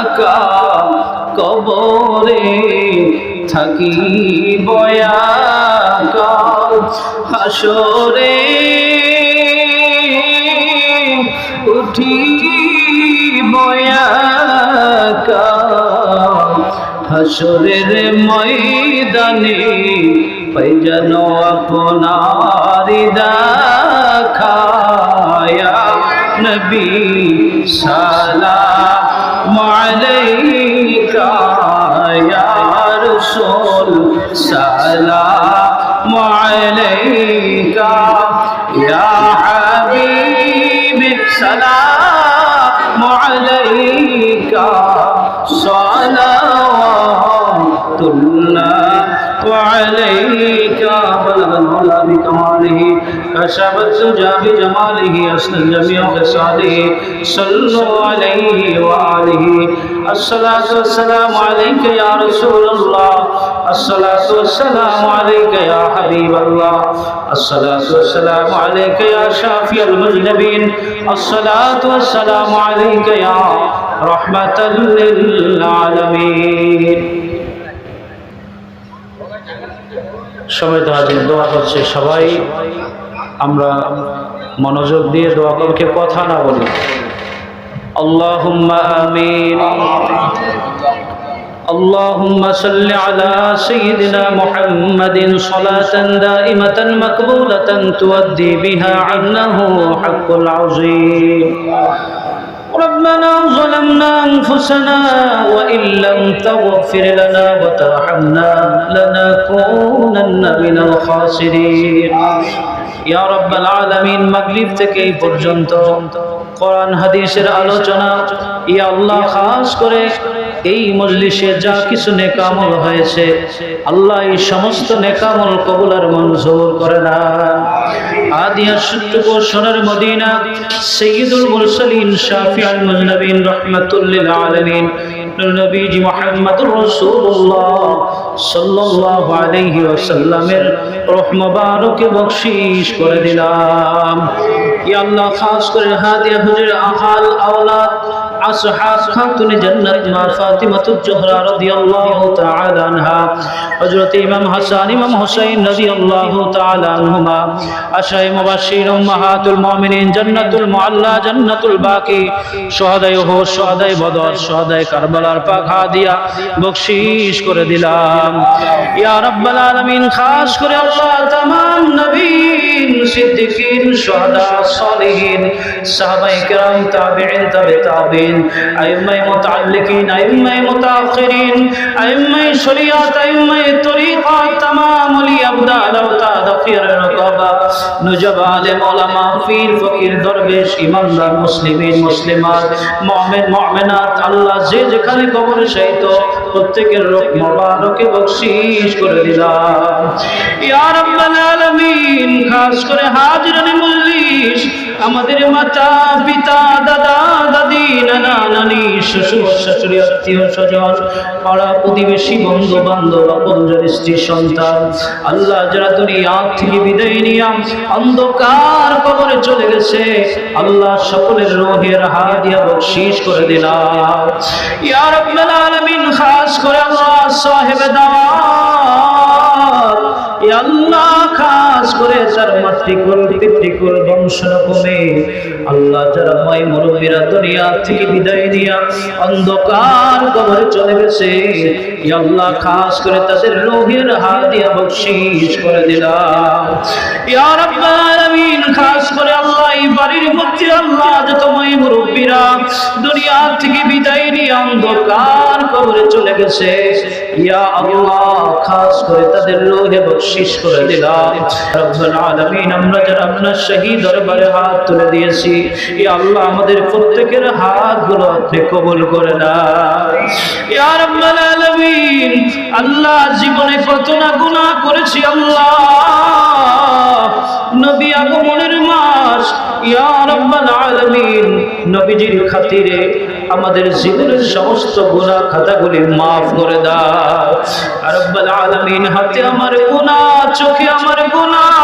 একা কবরে থাকিব একা হাসরে উঠিব একা হাসরের ময়দানে পাই যেন আপনার দেখা ইয়া নবী সালাম আলাইকা ইয়া রাসূল সালাম আলাইকা ইয়া হাবিব সালাম আলাইকা সালাওয়াতুল্লাহ وعليك بلغ العلا بكماله كشف الدجى بجماله أسنى جميع خصاله صلوا عليه وآله الصلاة والسلام عليك يا رسول الله الصلاة والسلام عليك يا حبيب الله الصلاة والسلام عليك يا شافي المذنبين الصلاة والسلام عليك يا رحمة للعالمين সবাই দোয়া করছে সবাই আমরা মনোযোগ দিয়ে দোয়া করতে কথা না বলি আল্লাহুম্মা আমিন اللهم صل على سيدنا محمد صلاة دائمة مقبولة تؤدي بها عنه حق العظيم ربنا ظلمنا أنفسنا وإن لم تغفر لنا وترحمنا لنكونن من الخاسرين يا رب العالمين মাগরিব থেকে এই পর্যন্ত কোরআন হাদিসের আলোচনা ইয়া আল্লাহ খাস করে এই মজলিসে যা কিছু নেক আমল হয়েছে আল্লাহ এই সমস্ত নেক আমল কবুল আর মঞ্জুর করে না আদিয়া সুট্টুকো সোনার মদিনা সাইয়্যিদুল মুরসালিন শাফিউল মুজনবিন রাহমাতুল লিল আলামিন নবীজি মুহাম্মদুর রাসূলুল্লাহ সাল্লাল্লাহু আলাইহি ওয়াসাল্লামের রূহ মুবারকে বখশিশ করে দিলাম ইয়া আল্লাহ খাস করে হাদিয়া হুজুর আহাল আওলাদ আসহাব খাতুন জান্নাত মা ফাতিমাতুজ জোহরা রাদিয়াল্লাহু তাআলা আনহা হযরত ইমাম হাসান ইমাম হুসাইন রাদিয়াল্লাহু তাআলা আনহুমা আশায়ে মুবাশশির উম্মাহাতুল মুমিনিন জান্নাতুল মুআল্লা জান্নাতুল বাকি শুহাদায়ে উহুদ শুহাদায়ে বদর শুহাদায়ে কারবালার পাক হাদিয়া বখশিশ করে দিলাম ইয়া রাব্বাল আলামিন খাস করে আল্লাহ तमाम নবীন সিদ্দিকিন শুহাদা সালিহিন সাহাবায়ে কেরাম তাবিঈন তাবে তাবিঈন আইম্মায়ে মুতাআল্লিকিন আইম্মায়ে মুতাআখিরিন আইম্মায়ে শরিয়াত আইম্মায়ে তরিকাত तमाम ওলি আবদাল আওতাদ ফির রকাবা নুজাব আলেম উলামা পীর ফকির দরবেশ ইমানদার মুসলিমিন মুসলিমাত মুমিন মুমিনাত আল্লাহ যে যেখানে কবর শায়িত প্রত্যেকের রূহ মুবারকে বখশিশ করে দিলাম ইয়া রাব্বাল আলামিন খাস করে হাজিরানে মজলিস আমাদের মাতা পিতা দাদা দাদি নানা নানি শ্বশুর শাশুড়ি আত্মীয় স্বজন পাড়া প্রতিবেশী বন্ধু বান্ধব আপনজন স্ত্রী সন্তান আল্লাহ যারা দুনিয়া থেকে বিদায় নিয়ে অন্ধকার কবরে চলে গেছে আল্লাহ সকলের রূহের হাদিয়া বখশিশ করে দিলাম ইয়া রাব্বাল আলামিন খাস করে আল্লাহ সাহেব দাওয়াত ইয়া আল্লাহ খাস করে তার মাতৃকুল পিতৃকুল বংশ কমে আল্লাহ যারা মাই মুরব্বীরা দুনিয়া থেকে বিদায় নিয়া অন্ধকার কবরে চলে গেছে, ইয়া আল্লাহ খাস করে তাদের রূহের হাত দিয়ে বখশিশ করে দিলাম ইয়া রাব্বাল আলামিন। খাস করে আল্লাহ এই বাড়ির মধ্যে আল্লাহ যত মাই মুরব্বীরা দুনিয়া থেকে বিদায় নিয়ে অন্ধকার কবরে চলে গেছে, ইয়া আল্লাহ খাস করে তাদের রূহে বখশিশ করে দিলাম রব্বুল আলামিন। আমরা যারা আপনার শহীদ দরবারে হাত তুলে দিয়েছি, ইয়া আল্লাহ আমাদের প্রত্যেকের হাতগুলো আপনি কবুল করে নাও ইয়া রাব্বুল আলামিন। আল্লাহ জীবনে কত না গুনাহ করেছি আল্লাহ, নবী আগমনের মাস ইয়া রাব্বুল আলামিন, নবীজির খাতিরে আমাদের জীবনের সমস্ত গুনাহ খাতাগুলি মাফ করে দাও রব্বুল আলামিন। হাতে আমার গুনাহ, চোখে আমার গুনাহ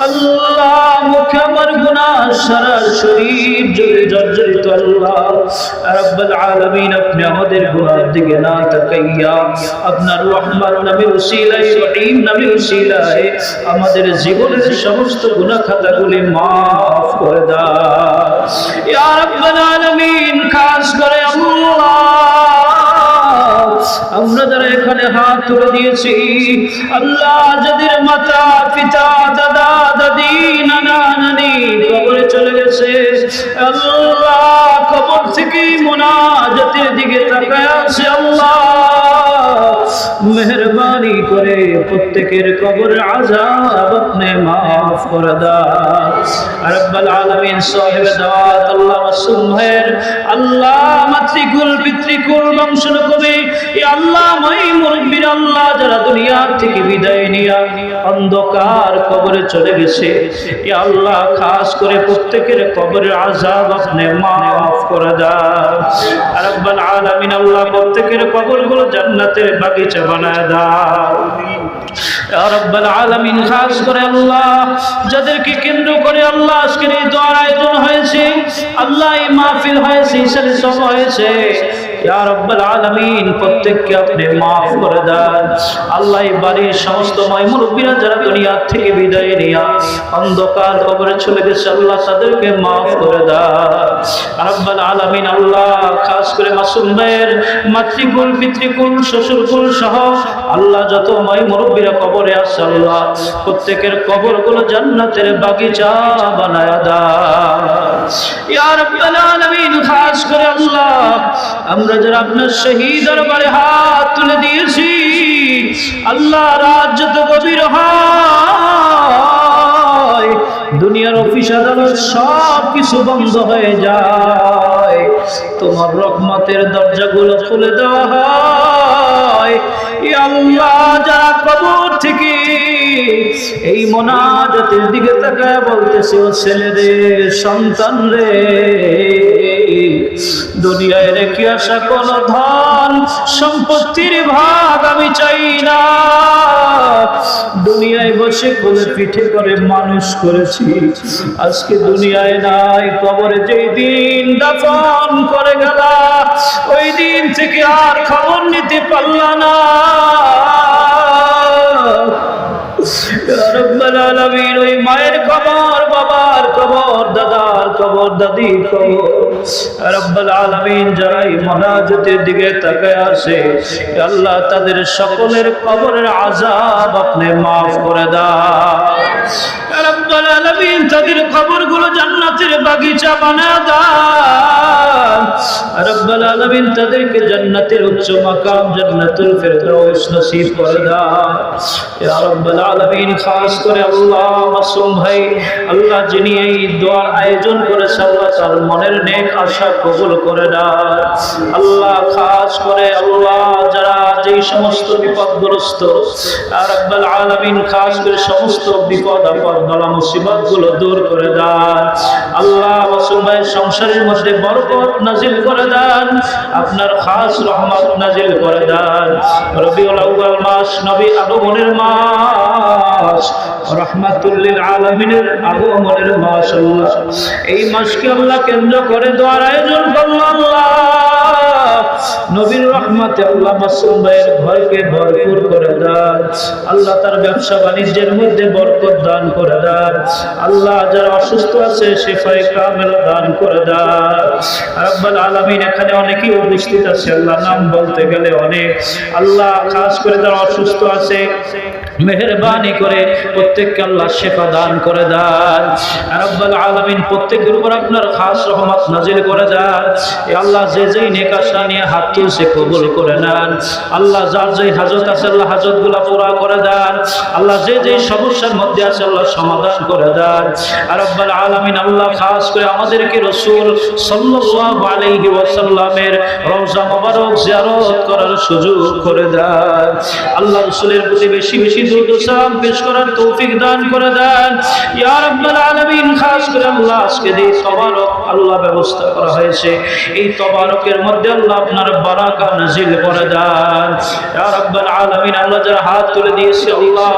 আল্লাহ, মুখে আমার গুনাহ, সারা শরীর জুড়ে জর্জরিত আল্লাহ রব্বুল আলামিন। আপনি আমাদের গুনাহের দিকে না তাকাইয়া আপনার রহমান নামে উসিলায়, রহিম নামে উসিলায় আমাদের জীবনের সমস্ত গুনাহ খাতাগুলি মাফ করে দাও ইয়া রাব্বুল আলামিন। খাস করে আল্লাহ আমরা যারা এখানে হাত তুলে দিয়েছি আল্লাহ, যাদের মাতা পিতা দাদা দাদি নানা নানি কবরে চলে গেছে আল্লাহ, কবর থেকে মুনাজাতের দিকে তাকায় আছে আল্লাহ, মেহেরবানি করে প্রত্যেকের কবরের আযাব আপনি মাফ করে দাও রব্বুল আলামিন। সাহেব দাওয়াত আল্লাহ মাসুম ভাইয়ের আল্লাহ মাতৃকুল পিতৃকুল বংশকমে ইয়া আল্লাহ মাই মুরব্বির আল্লাহ যারা দুনিয়া থেকে বিদায় নিয়া অন্ধকার কবরে চলে গেছে, ইয়া আল্লাহ খাস করে প্রত্যেকের কবরের আযাব আপনি মাফ করে দাও রব্বুল আলামিন। আল্লাহ প্রত্যেকের কবরগুলো জান্নাতের বাগিচা বানায় দাও ইয়া রাব্বুল আলামিন। খাস করে আল্লাহ যাদেরকে কেন্দ্র করে আল্লাহ আজকের এই দোয়ার আয়োজন হয়েছে আল্লাহ, এই মাহফিল হয়েছে, ইশারে সব হয়েছে ইয়া রাব্বুল আলামিন, প্রত্যেককে আপনি মাফ করে দেন আল্লাহ। এই বাড়ির সমস্ত মাই মুরব্বীরা যারা দুনিয়া থেকে বিদায় নিয়া অন্ধকার কবরে চলে গেছে আল্লাহ তাদেরকে মাফ করে দেন রাব্বুল আলামিন। আল্লাহ খাস করে মাসুম ভাইয়ের মাতৃকুল পিতৃকুল শ্বশুরকুল সহ আল্লাহ যত মাই মুরব্বীরা কবরে আছে আল্লাহ প্রত্যেকের কবরগুলো জান্নাতের বাগিচা বানায়া দাও ইয়া রাব্বুল আলামিন। খাস করে আল্লাহ আমরা যারা আপনার শহীদ দরবারে হাত তুলে দিয়েছি আল্লাহ, রাত যত গভীর হয় দুনিয়ার অফিস আদালত সব কিছু বন্ধ হয়ে যায়, তোমার রহমতের দরজাগুলো খুলে দেওয়া হয় ইয়া আল্লাহ। যারা কবর থেকে এই মোনাজাতের দিকে তাকায় বলতেছে ও ছেলে রে, সন্তান রে, দুনিয়ায় রেখে আসা কোন ধন সম্পত্তির ভাগ আমি চাই না, দুনিয়ায় বসে কোলে পিঠে করে মানুষ করেছি, আজকে দুনিয়ায় নাই, কবরে যেই দিন দাফন করে গেলা ওই দিন থেকে আর খবর নিতে পারলা না রব্বুল আলামিন। ওই মায়ের কবর, বাবার কবর, দাদার কবর, দাদির কবর রব্বুল আলামিন যারা এই মুনাজাতের দিকে তাকায় আসে আল্লাহ তাদের সকলের কবরের আযাব আপনি মাফ করে দাও রব্বুল আলামিন। তাদের কবরগুলো জান্নাতের বাগিচা বানায় দাও রব্বুল আলামিন। তাদেরকে জান্নাতের উচ্চ মাকাম জান্নাতুল ফিরদাউস নসিব করে দাও ইয়া রব্বুল আলামিন। খাস করে আল্লাহ মাসুম ভাই আল্লাহ যিনি এই দোয়ার আয়োজন করেছে আল্লাহ তার মনের নেক আশা কবুল করে দাও আল্লাহ। খাস করে আল্লাহ যারা যেই সমস্ত বিপদগ্রস্ত ইয়া রব্বুল আলামিন, খাস করে সমস্ত বিপদ আপদ বালা মুসিবত গুলো দূর করে দাও আল্লাহ। মাসুম ভাই সংসারের মধ্যে বরকত নাজিল করে দেন, আপনার খাস রহমত নাজিল করে দেন। রবিউল আউয়াল মাস নবী আগমনের মাস, রাহমাতুল লিল আলামিনের আগমনের মাস আল্লাহ। এই মাসকে আল্লাহ কেন্দ্র করে দোয়ার আয়োজন করলো আল্লাহ, নবীর রহমত রহমতে আল্লাহ মাসুম ভাইয়ের ঘরকে ভরপুর করে দেন আল্লাহ, তার ব্যবসা বাণিজ্যের মধ্যে বরকত দান করে দেন আল্লাহ, যারা অসুস্থ আছে শিফায়ে কামিল দান করে দেন রব্বুল আলামিন। এখানে অনেকেই উপস্থিত আছে আল্লাহ, নাম বলতে গেলে অনেক আল্লাহ, খাস করে যারা অসুস্থ আছে মেহেরবানি করে প্রত্যেককে আল্লাহ শিফা দান করে দেন রব্বুল আলামিন। প্রত্যেকের উপর আপনার খাস রহমত নাজিল করে দেন আল্লাহ। যে যেই নেক আশা নিয়ে হাত তুলছে কবুল করে নেন আল্লাহ, যার যেই হাজত আছে আল্লাহ হাজতগুলো পুরা করে দেন আল্লাহ, যে যেই সমস্যার মধ্যে আছে আল্লাহ সমাধান করে দেন রব্বুল আলামিন। আল্লাহ, খাস করে আমাদেরকে রাসূল সাল্লাল্লাহু আলাইহি ওয়াসাল্লামের রওজা মোবারক জিয়ারত করার সুযোগ করে দেন আল্লাহ, রাসূলের প্রতি বেশি বেশি দুরূদ ও সালাম পেশ করার তৌফিক দান করে দেন ইয়া রাব্বুল আলামিন। খাস করে আল্লাহ, আজকে যে তবারক আল্লাহ ব্যবস্থা করা হয়েছে এই তবারকের মধ্যে আল্লাহ আপনার বারাকা নাজিল করে দেন ইয়া রাব্বুল আলামিন। আল্লাহ, যারা হাত তুলে দিয়েছে আল্লাহ,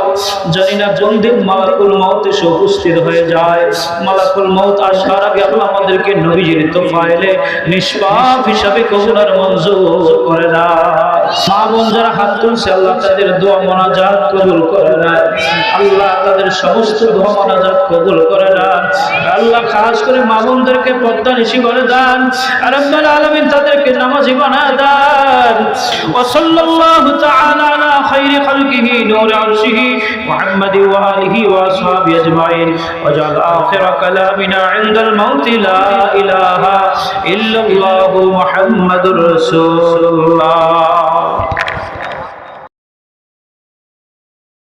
জানি না বন্দির মালাকুল মউত এসে উপস্থিত হয়ে যায়, মালাকুল মউত আসার আগে আল্লাহ আমাদেরকে নবীজির তোফায়েলে নিষ্পাপ হিসাবে কবুল আর মঞ্জুর করে দেন। মা বোন যারা হাত তুলছে আল্লাহ, তাদের দোয়া মোনাজাত কবুল করে নেন আল্লাহ, তাদের সমস্ত দোয়া মোনাজাত কবুল করে নেন আল্লাহ। খাস করে মা বোনদেরকে পর্দা নিশি করে দেন রব্বুল আলামিন, তাদেরকে নামাজি বানায় দেন। ওয়া সাল্লাল্লাহু তাআলা আলা খায়রি খালকিহি নূর আরশিহি মুহাম্মাদি ওয়া আলিহি ওয়া আসহাবিহি আজমাইন ওয়া জাল আখির কালামিনা ইনদাল মাউত লা ইলাহা ইল্লাল্লাহু মুহাম্মাদুর রাসূলুল্লাহ।